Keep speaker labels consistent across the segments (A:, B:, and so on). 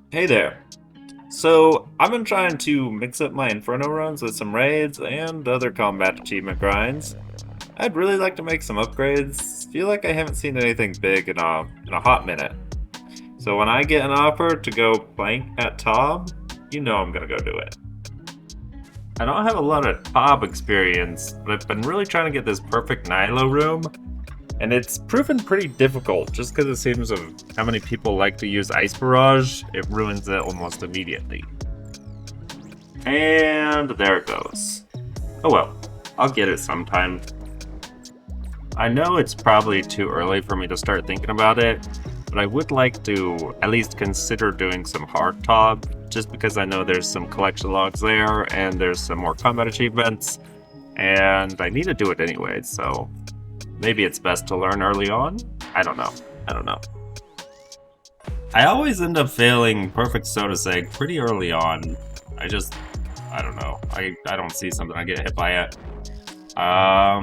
A: Hey there. So, I've been trying to mix up my Inferno runs with some raids and other combat achievement grinds. I'd really like to make some upgrades. Feel like I haven't seen anything big in a hot minute. So when I get an offer to go plank at Tob, you know I'm gonna go do it. I don't have a lot of Tob experience, but I've been really trying to get this perfect Nilo room, and it's proven pretty difficult just because it seems of how many people like to use Ice Barrage, it ruins it almost immediately. And there it goes. Oh well, I'll get it sometime. I know it's probably too early for me to start thinking about it, but I would like to at least consider doing some hard top, just because I know there's some collection logs there, and there's some more combat achievements, and I need to do it anyway, so maybe it's best to learn early on? I don't know. I don't know. I always end up failing Perfect Soda Seg pretty early on. I don't know. I don't see something I get hit by it.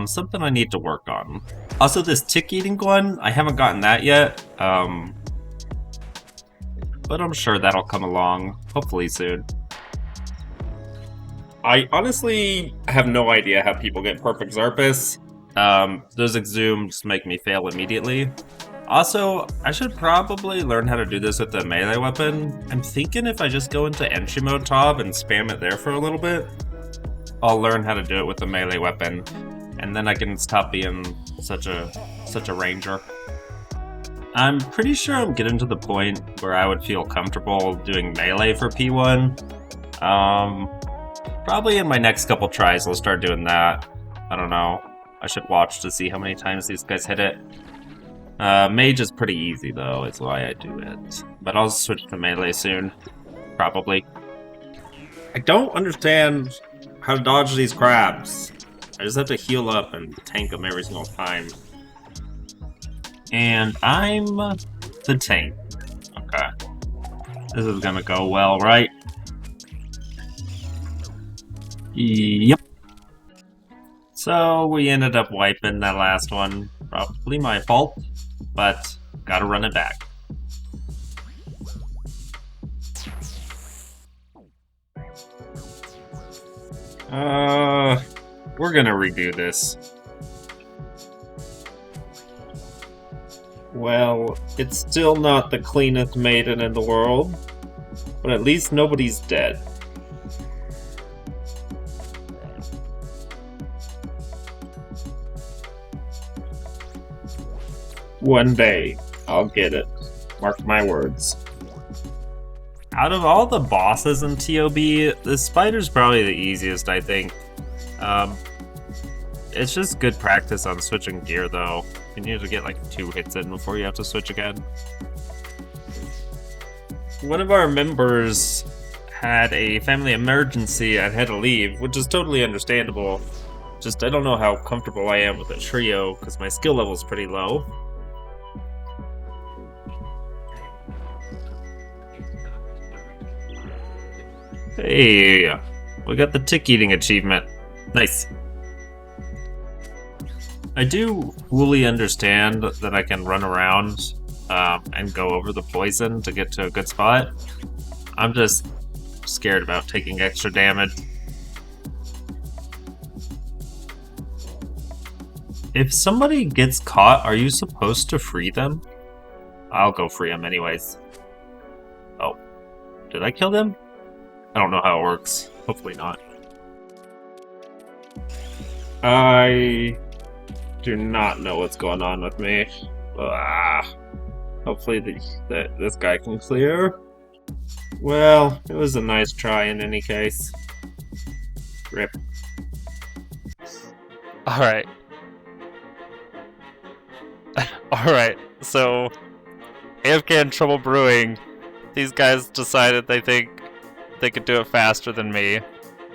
A: Something I need to work on. Also, this tick eating one, I haven't gotten that yet. But I'm sure that'll come along, hopefully soon. I honestly have no idea how people get perfect Zarpus. Those exhumes make me fail immediately. Also, I should probably learn how to do this with the melee weapon. I'm thinking if I just go into entry mode Tob and spam it there for a little bit, I'll learn how to do it with the melee weapon, and then I can stop being such a ranger. I'm pretty sure I'm getting to the point where I would feel comfortable doing melee for P1. Probably in my next couple tries I'll start doing that. I don't know. I should watch to see how many times these guys hit it. Mage is pretty easy though, is why I do it. But I'll switch to melee soon. Probably. I don't understand how to dodge these crabs. I just have to heal up and tank them every single time. And I'm the tank. Okay. This is gonna go well, right? Yep. So we ended up wiping that last one. Probably my fault, but gotta run it back. We're gonna redo this. Well, it's still not the cleanest maiden in the world, but at least nobody's dead. One day, I'll get it. Mark my words. Out of all the bosses in TOB, the spider's probably the easiest, I think. It's just good practice on switching gear, though. You need to get like 2 hits in before you have to switch again. One of our members had a family emergency and had to leave, which is totally understandable. Just I don't know how comfortable I am with a trio, because my skill level is pretty low. Hey, we got the tick eating achievement. Nice. I do fully understand that I can run around and go over the poison to get to a good spot. I'm just scared about taking extra damage. If somebody gets caught, are you supposed to free them? I'll go free them anyways. Oh, did I kill them? I don't know how it works. Hopefully not. I do not know what's going on with me. Hopefully this guy can clear. Well, it was a nice try in any case. Rip.
B: Alright. Alright, so AFK and Trouble Brewing, these guys decided they think they could do it faster than me.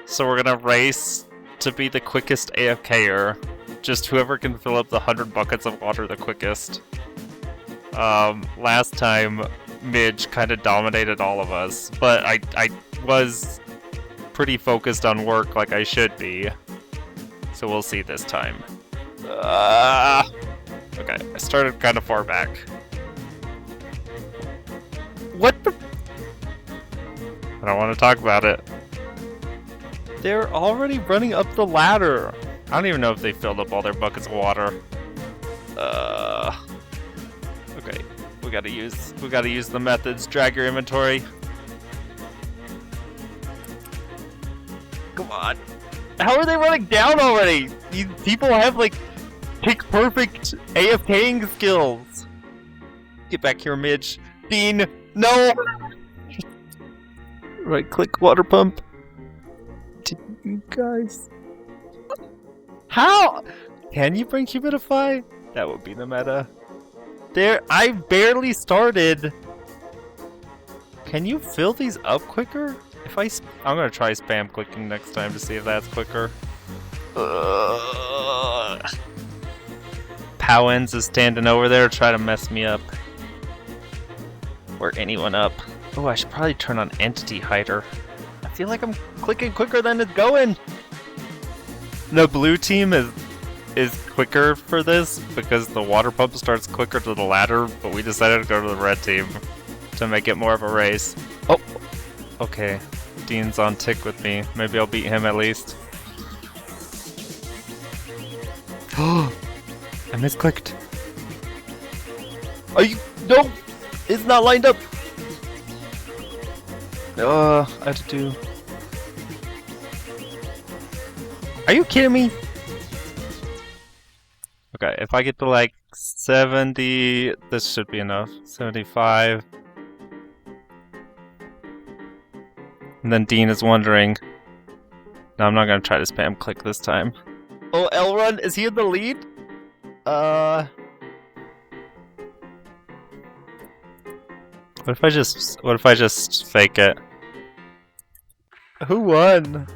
B: So we're gonna race to be the quickest AFKer. Just whoever can fill up the 100 buckets of water the quickest. Last time, Midge kind of dominated all of us, but I was pretty focused on work like I should be. So we'll see this time. Okay, I started kind of far back. What the? I don't want to talk about it. They're already running up the ladder. I don't even know if they filled up all their buckets of water. Okay, we gotta use the methods. Drag your inventory. Come on. How are they running down already? These people have like pick perfect AFKing skills. Get back here, Midge. Dean, no! Right click water pump. You guys. How? Can you bring humidify? That would be the meta. There, I barely started. Can you fill these up quicker? I'm gonna try spam clicking next time to see if that's quicker. Powens is standing over there to try to mess me up. Or anyone up. Oh, I should probably turn on Entity Hider. I feel like I'm clicking quicker than it's going. The blue team is quicker for this because the water pump starts quicker to the ladder, but we decided to go to the red team to make it more of a race. Oh, okay. Dean's on tick with me. Maybe I'll beat him at least. Oh, I misclicked. Are you? No, it's not lined up. I have to do. Are you kidding me? Okay, if I get to like 70, this should be enough. 75. And then Dean is wondering. No, I'm not gonna try to spam click this time. Oh, Elrond, is he in the lead? What if I just fake it? Who won?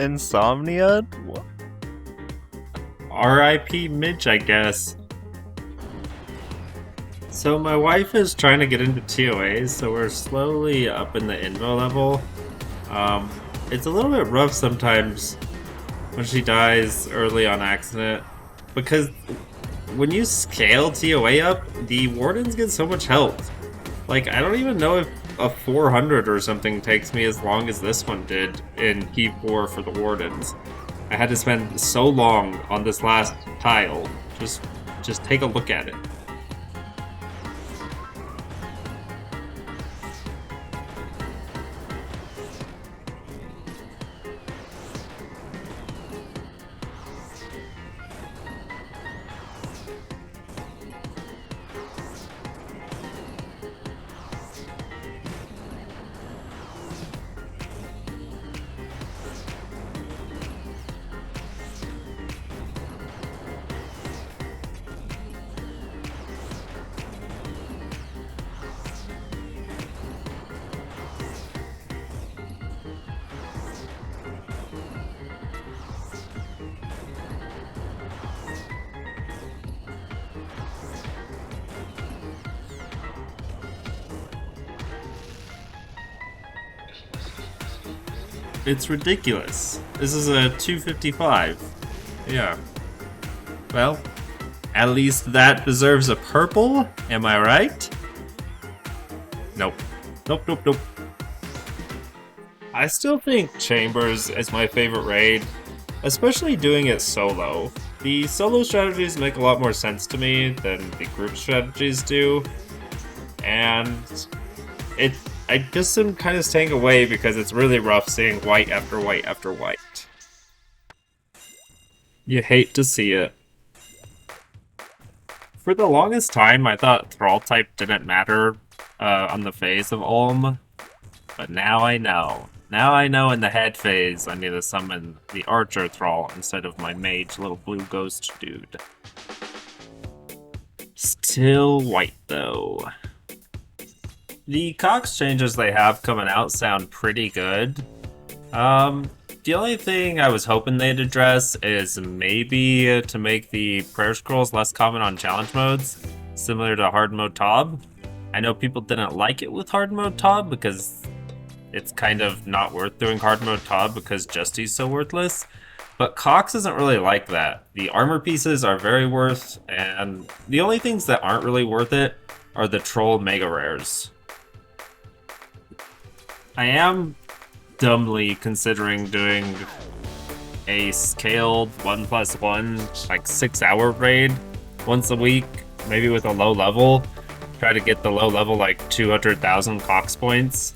B: Insomnia? What?
A: R.I.P. Midge, I guess. So my wife is trying to get into TOAs, so we're slowly up in the Invo level. It's a little bit rough sometimes when she dies early on accident, because when you scale TOA up, the wardens get so much health. Like, I don't even know if a 400 or something takes me as long as this one did in P4 for the wardens. I had to spend so long on this last tile. Just take a look at it. It's ridiculous. This is a 255. Yeah. Well, at least that deserves a purple, am I right? Nope. Nope. I still think Chambers is my favorite raid, especially doing it solo. The solo strategies make a lot more sense to me than the group strategies do, and I just am kind of staying away because it's really rough seeing white after white after white. You hate to see it. For the longest time, I thought Thrall type didn't matter on the phase of Ulm, but now I know. Now I know in the head phase I need to summon the Archer Thrall instead of my mage little blue ghost dude. Still white though. The COX changes they have coming out sound pretty good. The only thing I was hoping they'd address is maybe to make the prayer scrolls less common on challenge modes, similar to hard mode Tob. I know people didn't like it with hard mode Tob because it's kind of not worth doing hard mode Tob because Justy's so worthless, but COX isn't really like that. The armor pieces are very worth, and the only things that aren't really worth it are the troll mega rares. I am dumbly considering doing a scaled 1+1, like 6-hour raid once a week, maybe with a low level. Try to get the low level like 200,000 COX points.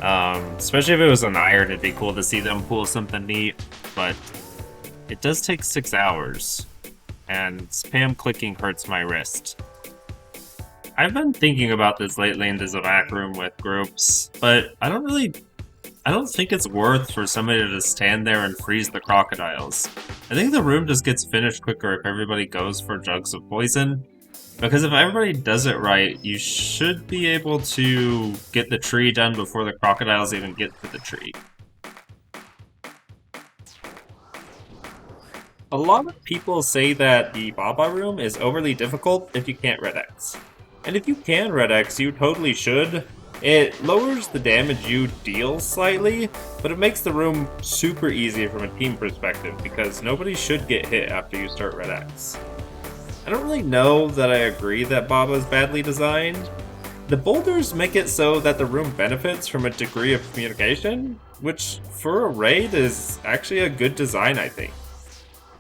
A: Especially if it was an iron, it'd be cool to see them pull something neat, but it does take 6 hours, and spam clicking hurts my wrist. I've been thinking about this lately in the Zavac room with groups, but I don't think it's worth for somebody to just stand there and freeze the crocodiles. I think the room just gets finished quicker if everybody goes for jugs of poison. Because if everybody does it right, you should be able to get the tree done before the crocodiles even get to the tree. A lot of people say that the Baba room is overly difficult if you can't Red X. And if you can Red X, you totally should. It lowers the damage you deal slightly, but it makes the room super easy from a team perspective because nobody should get hit after you start Red X. I don't really know that I agree that Baba is badly designed. The boulders make it so that the room benefits from a degree of communication, which for a raid is actually a good design, I think.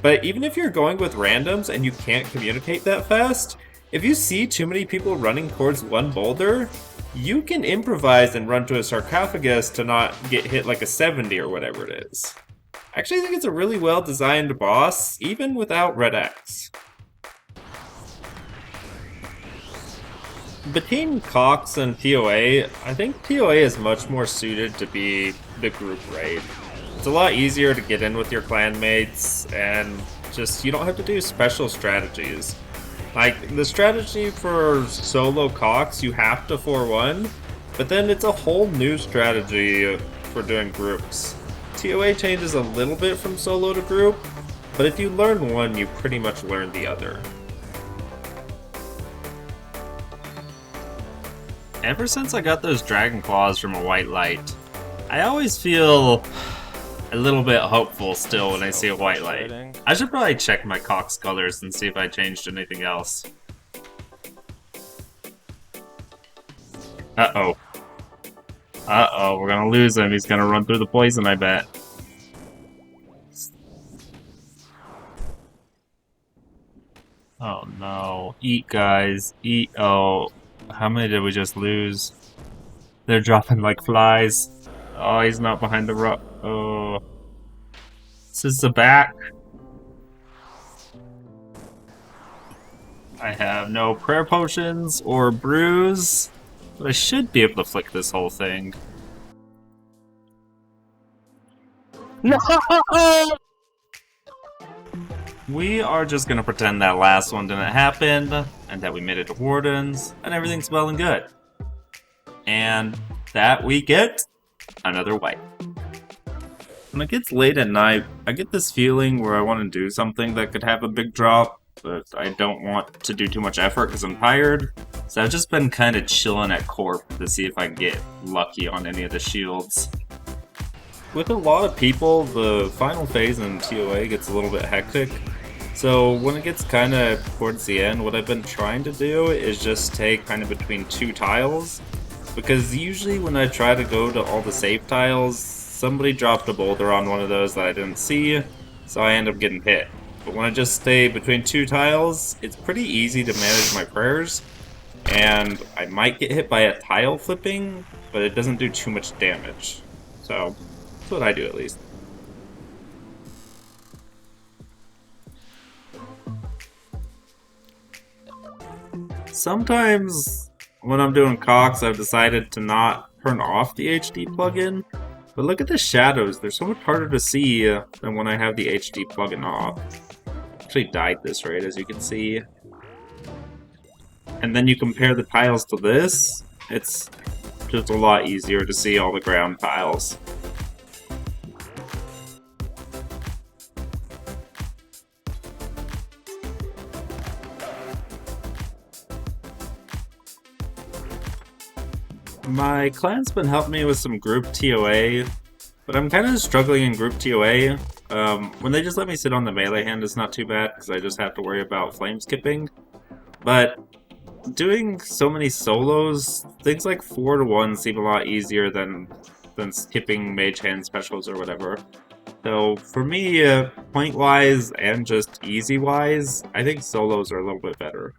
A: But even if you're going with randoms and you can't communicate that fast, if you see too many people running towards one boulder, you can improvise and run to a sarcophagus to not get hit like a 70 or whatever it is. I actually think it's a really well designed boss, even without Red X. Between COX and TOA, I think TOA is much more suited to be the group raid. It's a lot easier to get in with your clanmates, and just you don't have to do special strategies. Like, the strategy for solo COX, you have to 4-1, but then it's a whole new strategy for doing groups. TOA changes a little bit from solo to group, but if you learn one, you pretty much learn the other. Ever since I got those dragon claws from a white light, I always feel a little bit hopeful still when I see a white light. I should probably check my COX colors and see if I changed anything else. Uh-oh. Uh-oh, we're gonna lose him. He's gonna run through the poison, I bet. Oh no. Eat, guys. Eat. Oh. How many did we just lose? They're dropping like flies. Oh, he's not behind the rock. Oh. This is the back. I have no prayer potions or brews, but I should be able to flick this whole thing. No! We are just gonna pretend that last one didn't happen, and that we made it to wardens, and everything's well and good. And that we get another wipe. When it gets late at night, I get this feeling where I want to do something that could have a big drop, but I don't want to do too much effort because I'm tired. So I've just been kind of chilling at Corp to see if I can get lucky on any of the shields. With a lot of people, the final phase in TOA gets a little bit hectic. So when it gets kind of towards the end, what I've been trying to do is just stay kind of between two tiles. Because usually when I try to go to all the safe tiles, somebody dropped a boulder on one of those that I didn't see, so I end up getting hit. But when I just stay between two tiles, it's pretty easy to manage my prayers. And I might get hit by a tile flipping, but it doesn't do too much damage. So that's what I do, at least. Sometimes when I'm doing COX, I've decided to not turn off the HD plugin. But look at the shadows. They're so much harder to see than when I have the HD plugin off. Actually died this raid, as you can see. And then you compare the tiles to this, it's just a lot easier to see all the ground tiles. My clan's been helping me with some group TOA, but I'm kind of struggling in group TOA. When they just let me sit on the melee hand, it's not too bad, because I just have to worry about flame skipping. But doing so many solos, things like 4-1 seem a lot easier than than skipping mage hand specials or whatever. So for me, point-wise and just easy-wise, I think solos are a little bit better.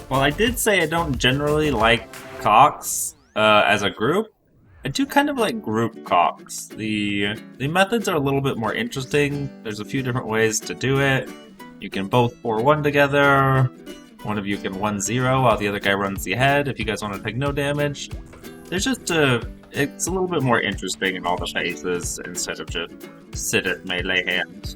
A: Well, I did say I don't generally like COX as a group. I do kind of like group COX. The methods are a little bit more interesting. There's a few different ways to do it. You can both 4-1 together. One of you can 1-0 while the other guy runs the head if you guys want to take no damage. There's just it's a little bit more interesting in all the phases instead of just sit at melee hand.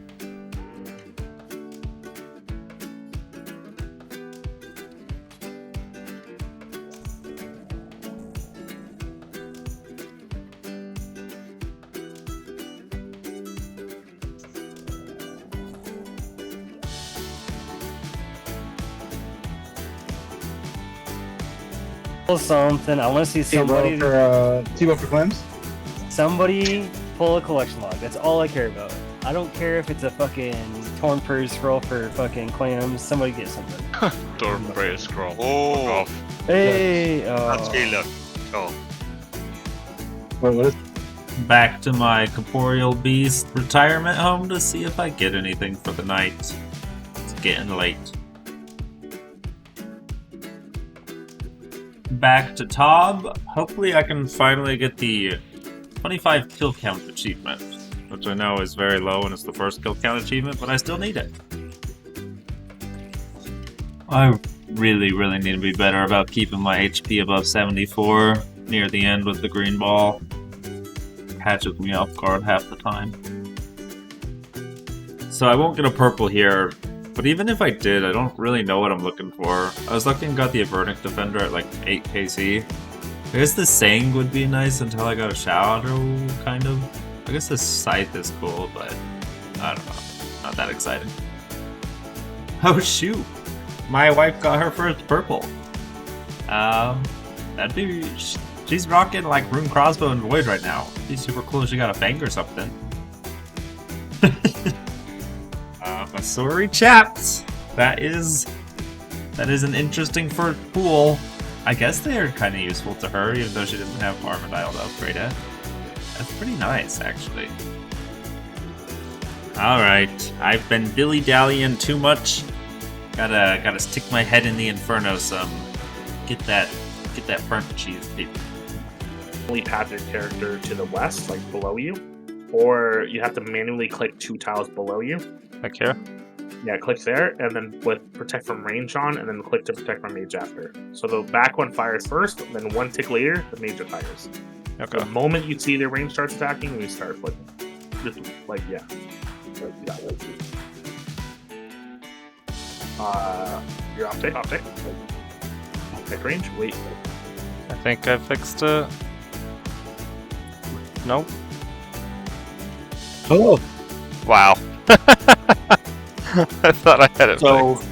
C: Something. I want to see somebody
D: T-Bow for clams.
C: Somebody pull a collection log. That's all I care about. I don't care if it's a fucking torn prairie scroll for fucking clams. Somebody get something.
B: Torn prairie scroll.
E: Oh,
C: Hey.
E: that's killer. Oh,
D: Wait, what is?
A: Back to my Corporeal Beast retirement home to see if I get anything for the night. It's getting late. Back to Tob. Hopefully I can finally get the 25 kill count achievement, which I know is very low and it's the first kill count achievement, but I still need it. I really need to be better about keeping my HP above 74 near the end with the green ball. Catches me off guard half the time. So I won't get a purple here, but even if I did, I don't really know what I'm looking for. I was looking, got the Avernic Defender at like 8 KC. I guess the Sang would be nice until I got a Shadow, kind of. I guess the Scythe is cool, but I don't know. Not that exciting. Oh shoot! My wife got her first purple. That'd be... She's rocking like Rune Crossbow and Void right now. She's super cool if she got a Fang or something. Sorry chaps! That is an interesting first pool. I guess they are kind of useful to her, even though she didn't have Armadile to upgrade it. That's pretty nice, actually. Alright, I've been dilly-dallying too much. Gotta stick my head in the Inferno some. Get that burnt cheese, baby.
F: Only path your character to the west, like below you, or you have to manually click 2 tiles below you.
B: Like here?
F: Yeah, click there, and then with protect from range on, and then click to protect from mage after. So the back one fires first, then 1 tick later, the mage fires.
B: Okay.
F: The moment you see their range starts attacking, we start flipping. Just like, yeah. You're off tick. Tick range, wait.
B: I think I fixed it. Nope.
D: Oh,
B: Wow. I thought I had it
F: So
B: fixed.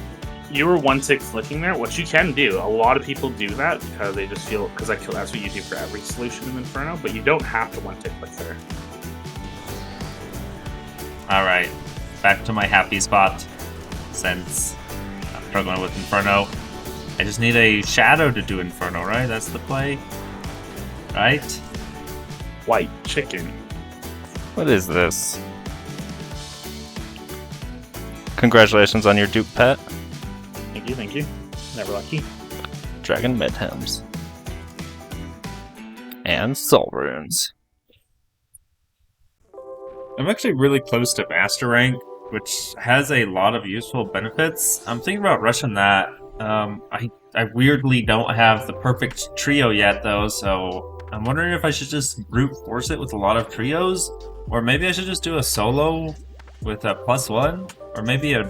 F: you were 1 tick flicking there. What you can do, a lot of people do that because they just feel, because that's what you do for every solution in Inferno, but you don't have to 1 tick flick there.
A: Alright, back to my happy spot. Since I'm struggling with Inferno. I just need a Shadow to do Inferno, right? That's the play. Right?
F: White chicken.
B: What is this? Congratulations on your dupe pet.
F: Thank you. Never lucky.
B: Dragon Midhems. And Soul Runes.
A: I'm actually really close to Master Rank, which has a lot of useful benefits. I'm thinking about rushing that. I weirdly don't have the perfect trio yet, though, so I'm wondering if I should just brute force it with a lot of trios, or maybe I should just do a solo with a +1, or maybe a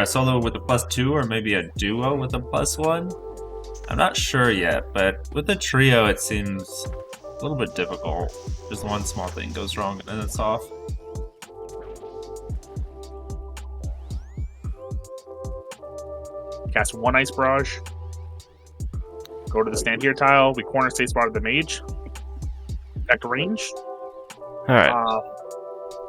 A: solo with a +2, or maybe a duo with a +1. I'm not sure yet, but with a trio it seems a little bit difficult. Just one small thing goes wrong and then it's off.
F: cast 1 Ice Barrage. Go to the stand here tile. We corner state spot of the mage. Protect range.
B: Alright.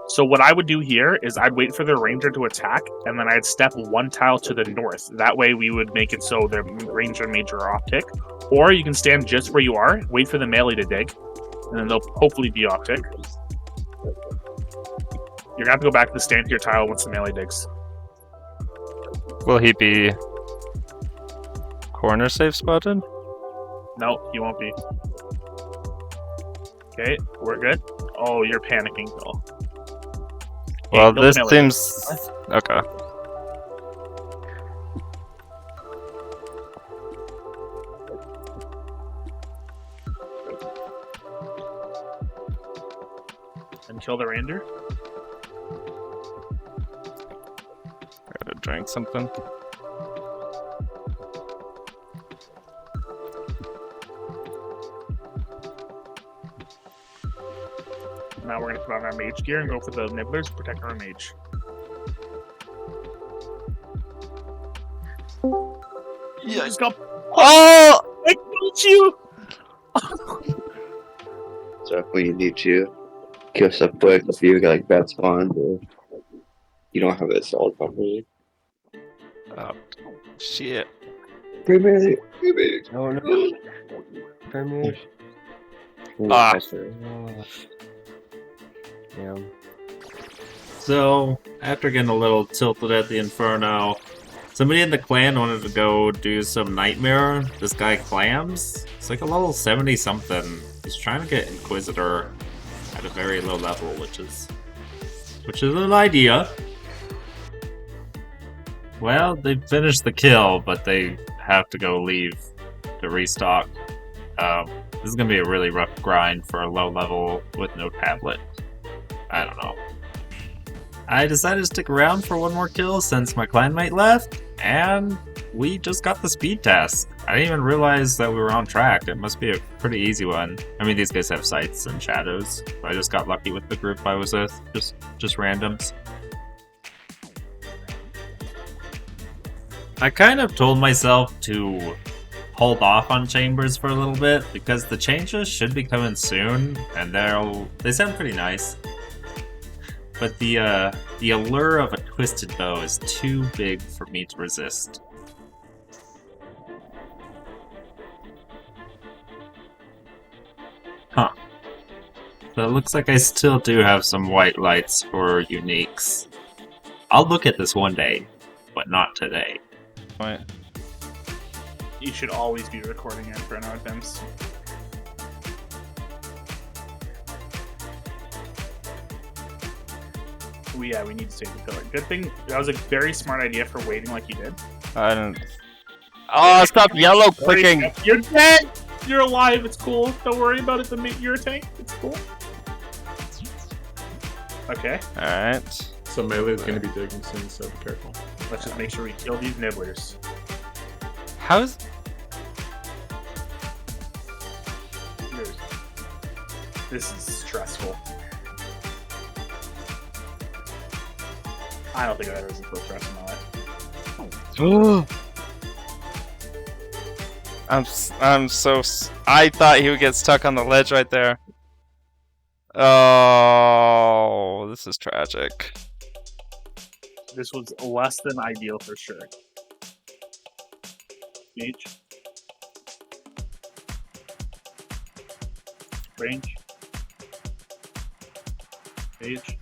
F: So what I would do here is I'd wait for the ranger to attack, and then I'd step 1 tile to the north. That way we would make it so the ranger and mage are off tick. Or you can stand just where you are, wait for the melee to dig, and then they'll hopefully be off tick. You're gonna have to go back to the stand here tile once the melee digs.
B: Will he be corner safe spotted?
F: No, he won't be. Okay, we're good. Oh, you're panicking, Phil.
B: Well,
F: no
B: this
F: melee.
B: seems... Okay.
F: And kill the ranger.
B: Gotta drink something.
F: Now we're gonna put on our mage gear and go for the nibblers to protect our mage. You just got.
B: Oh!
F: I killed you!
G: So when you need to kill stuff quick, if you get like bad spawns or you don't have it installed properly.
B: Oh, shit.
G: Premier.
C: No, no. Premier.
B: Ah.
C: Damn.
A: So, after getting a little tilted at the Inferno, somebody in the clan wanted to go do some Nightmare. This guy Clams, it's like a level 70 something. He's trying to get Inquisitor at a very low level, which is an idea. Well, they finished the kill, but they have to go leave to restock. This is gonna be a really rough grind for a low level with no tablet. I don't know. I decided to stick around for one more kill since my clanmate left, and we just got the speed task. I didn't even realize that we were on track. It must be a pretty easy one. I mean, these guys have sights and shadows. I just got lucky with the group I was with. Just randoms. I kind of told myself to hold off on chambers for a little bit because the changes should be coming soon, and they sound pretty nice. But the allure of a twisted bow is too big for me to resist. Huh. So it looks like I still do have some white lights for uniques. I'll look at this one day, but not today.
B: Wait.
F: You should always be recording Inferno attempts. Yeah, we need to save the pillar. Good thing that was a very smart idea for waiting like you did.
B: I don't... Oh, stop yellow clicking!
F: You're dead! You're alive, it's cool. Don't worry about it, you're a tank, it's cool. Okay,
B: Alright.
H: So melee is going to be digging soon, so be careful.
F: let's just make sure we kill these nibblers.
B: How's...
F: This is stressful. I don't think I've ever been so stressed in my life.
B: I'm so... I thought he would get stuck on the ledge right there. Oh, this is tragic.
F: This was less than ideal for sure. Mage. Range. Mage.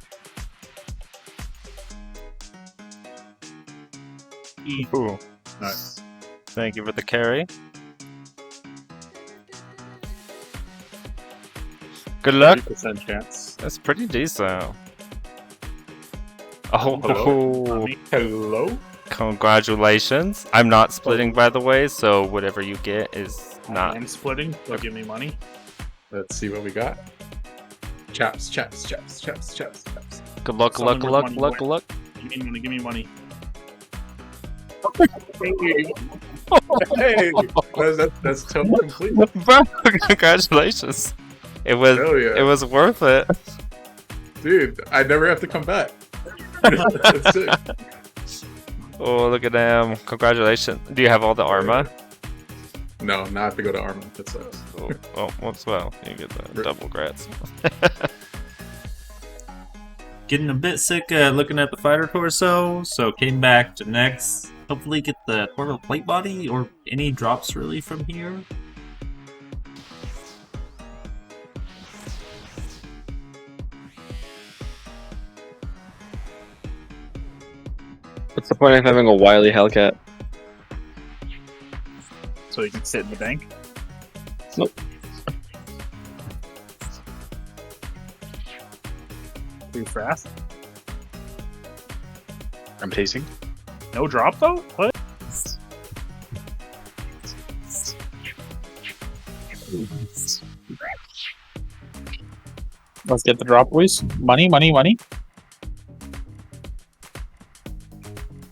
F: E.
B: Ooh.
F: Nice.
B: Thank you for the carry. Good luck.
F: 30% chance.
B: That's pretty decent. Oh,
F: Hello?
H: Hello?
B: congratulations. I'm not splitting, by the way, so whatever you get is not...
F: I'm splitting. They'll give me money.
H: Let's see what we got. Chaps.
B: Good luck, good luck, good luck, good luck, good luck.
F: Give me money.
H: Hey, that's total complete.
B: Bro, congratulations. It was
H: Hell yeah.
B: it was worth it.
H: Dude, I never have to come back. That's it.
B: Oh, look at them. Congratulations. Do you have all the armor?
H: No, now I have to go to armor. That sucks.
B: Oh, well, you get the double grats.
A: Getting a bit sick looking at the fighter torso, so came back to next. Hopefully get the portal plate body or any drops really from here.
I: What's the point of having a wily Hellcat?
F: So you can sit in the bank.
I: Nope.
F: Too fast.
E: I'm tasting.
F: No drop though? What? Let's get the drop, boys. Money, money, money.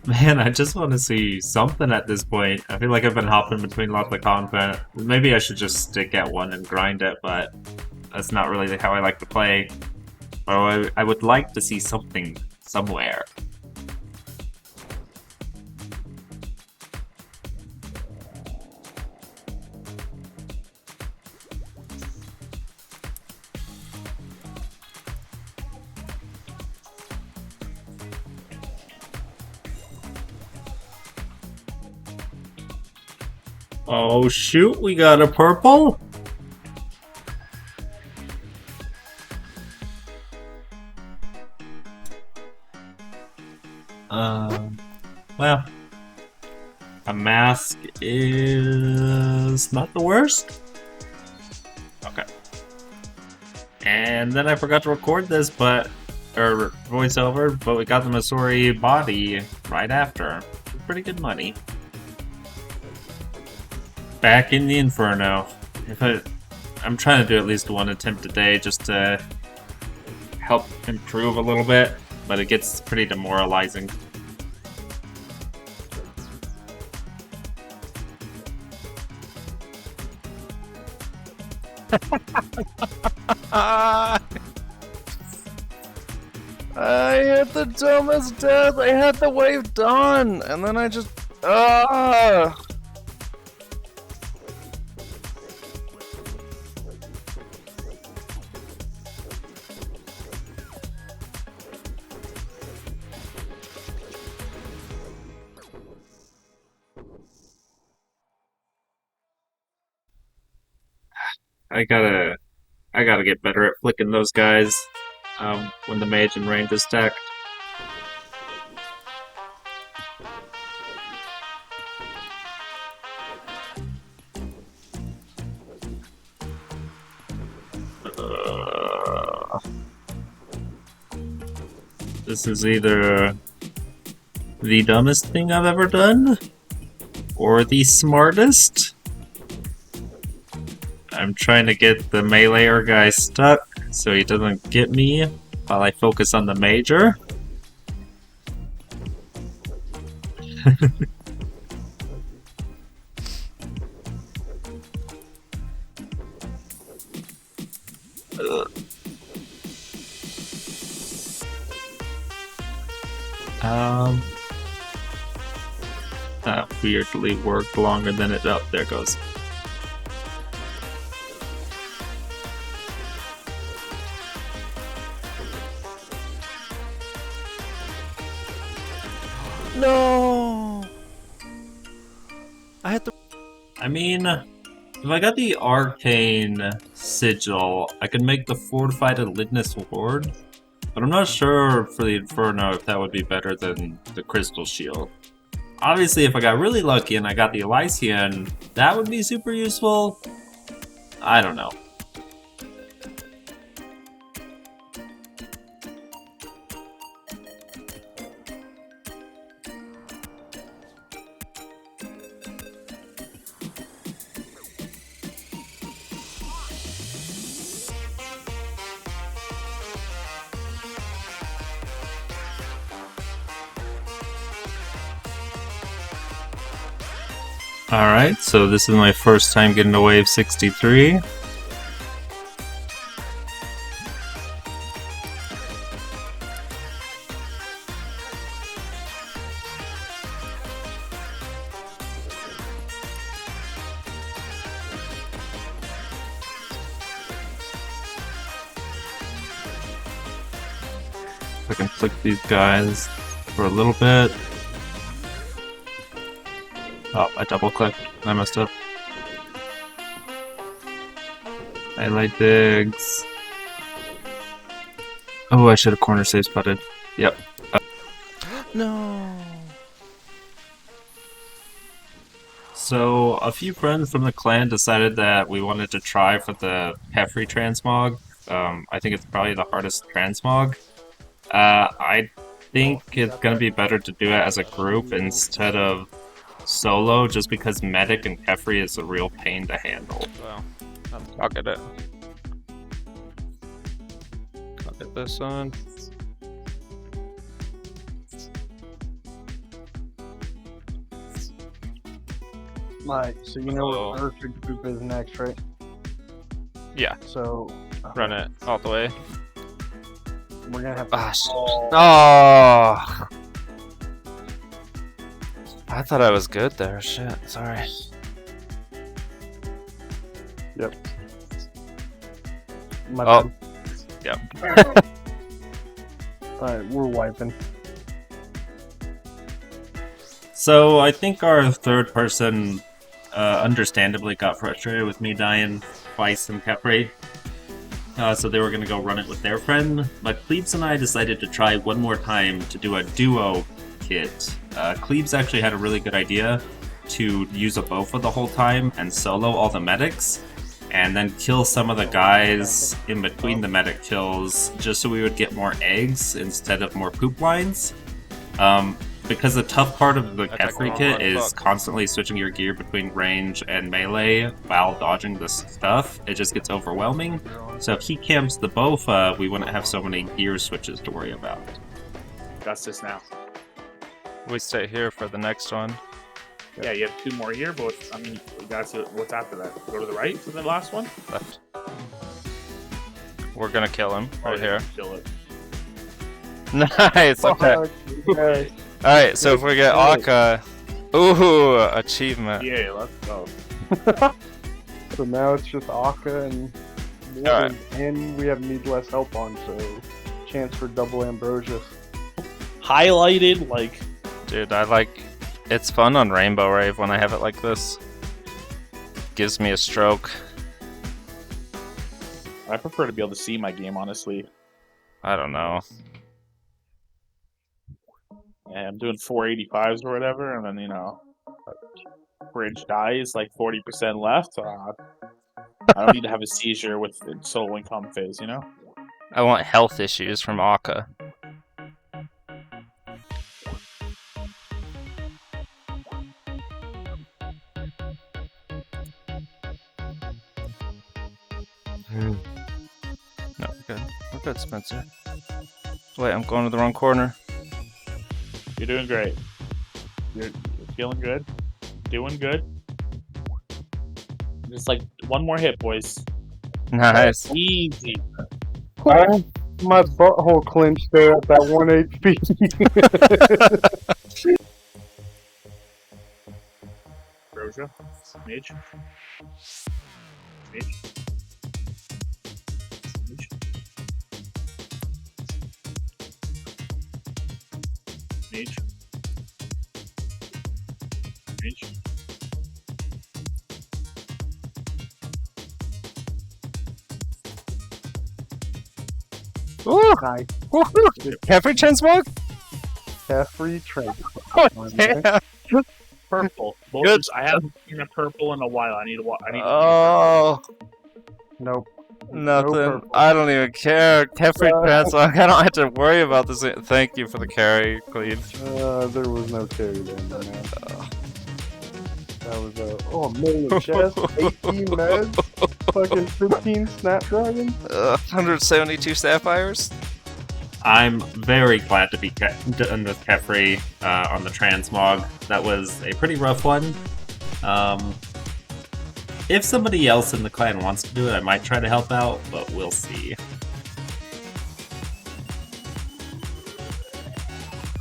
A: Man, I just want to see something at this point. I feel like I've been hopping between lots of content. Maybe I should just stick at one and grind it, but that's not really how I like to play. But I would like to see something somewhere. Oh shoot, we got a purple? Well, a mask is not the worst. Okay. And then I forgot to record this, or voiceover, but we got the Masori body right after. Pretty good money. Back in the Inferno. I'm trying to do at least one attempt a day just to help improve a little bit, but it gets pretty demoralizing.
B: I had the dumbest death. I had the wave done, and then I just I gotta get better at flicking those guys when the mage and range is stacked. This is either the dumbest thing I've ever done, or the smartest. I'm trying to get the meleeer guy stuck so he doesn't get me while I focus on the major. That weirdly worked longer than it. Oh, there it goes. no. I had the.
A: I mean, if I got the arcane sigil, I could make the fortified Elidness ward, but I'm not sure for the Inferno if that would be better than the crystal shield. Obviously, if I got really lucky and I got the Elysian, that would be super useful. I don't know. Alright, so this is my first time getting to wave 63. I can flick these guys for a little bit. Oh, I double clicked. I messed up. Highlight digs. Oh, I should have corner save spotted. Yep.
B: No.
A: So, a few friends from the clan decided that we wanted to try for the Kefri transmog. I think it's probably the hardest transmog. I think it's gonna be better to do it as a group instead of solo, just because Medic and Kefri is a real pain to handle.
B: Well, I'll get it. I'll get this one.
C: Mike, so you know what perfect group is next, right?
B: Yeah.
C: So
B: Run it all the way.
C: we're gonna have to
B: Oh! I thought I was good there. Shit. Sorry.
C: my
B: Oh.
C: bad.
B: Yep.
C: Alright, we're wiping.
A: So, I think our third person understandably got frustrated with me dying twice in Kefri. So they were going to go run it with their friend, but Cleves and I decided to try one more time to do a duo kit. Cleves actually had a really good idea to use a Bofa the whole time and solo all the medics, and then kill some of the guys in between the medic kills, just so we would get more eggs instead of more poop lines. Because the tough part of the Kefri kit is constantly switching your gear between range and melee while dodging the stuff. It just gets overwhelming. So if he camps the Bofa, we wouldn't have so many gear switches to worry about.
F: Got this now.
B: We stay here for the next one.
F: Yeah, you have 2 more here, but I mean, that's what's after that. Go to the right for the last one.
B: Left. We're gonna kill him right here.
F: Kill it.
B: Nice. Okay.
C: Okay.
B: All right. So if we get Akka, ooh, achievement.
F: Yeah, let's go.
J: So now it's just Akka and
B: Alright.
J: and we have need less help on, so chance for double ambrosia.
F: Highlighted, like,
B: Dude, I like. It's fun on Rainbow Rave when I have it like this. Gives me a stroke.
F: I prefer to be able to see my game, honestly.
B: I don't know.
F: Yeah, I'm doing 485s or whatever, and then, bridge dies like 40% left. I don't need to have a seizure with the solo income phase,
B: I want health issues from Akka. No, we're good. We're good, Spencer. Wait, I'm going to the wrong corner.
F: You're doing great. You're feeling good. Doing good. Just like one more hit, boys.
B: Nice.
F: Easy.
J: My butthole clenched there at that 1 HP.
F: Roja. Mage. Mage. Mage. Mage. Mage.
B: Ooh!
J: Nice.
B: Kefri transmog?
J: Kefri trade.
B: Yeah.
F: Purple.
B: Good.
F: I haven't seen a purple in a while. I need to.
B: Oh,
J: Nope.
B: nothing.
J: purple.
B: I don't even care. Kefri transmog. I don't have to worry about this. Thank you for the carry, Clean.
J: There was no carry there, man. That was a million chest, 18 meds, fucking 15 snapdragon.
B: 172 sapphires.
A: I'm very glad to be done with Kefri on the transmog. That was a pretty rough one. If somebody else in the clan wants to do it, I might try to help out, but we'll see.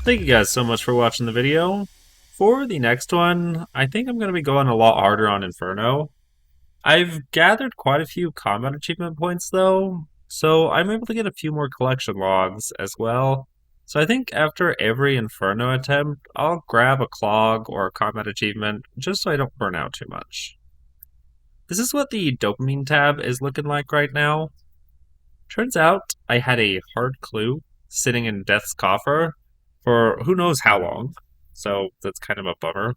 A: Thank you guys so much for watching the video. For the next one, I think I'm going to be going a lot harder on Inferno. I've gathered quite a few combat achievement points though, so I'm able to get a few more collection logs as well. So I think after every Inferno attempt, I'll grab a clog or a combat achievement just so I don't burn out too much. This is what the dopamine tab is looking like right now. Turns out I had a hard clue sitting in Death's Coffer for who knows how long, so that's kind of a bummer.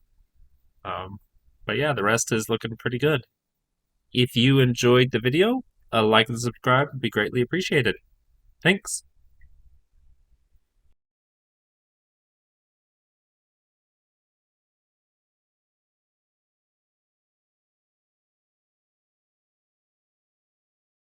A: But yeah, the rest is looking pretty good. If you enjoyed the video, a like and subscribe would be greatly appreciated. Thanks!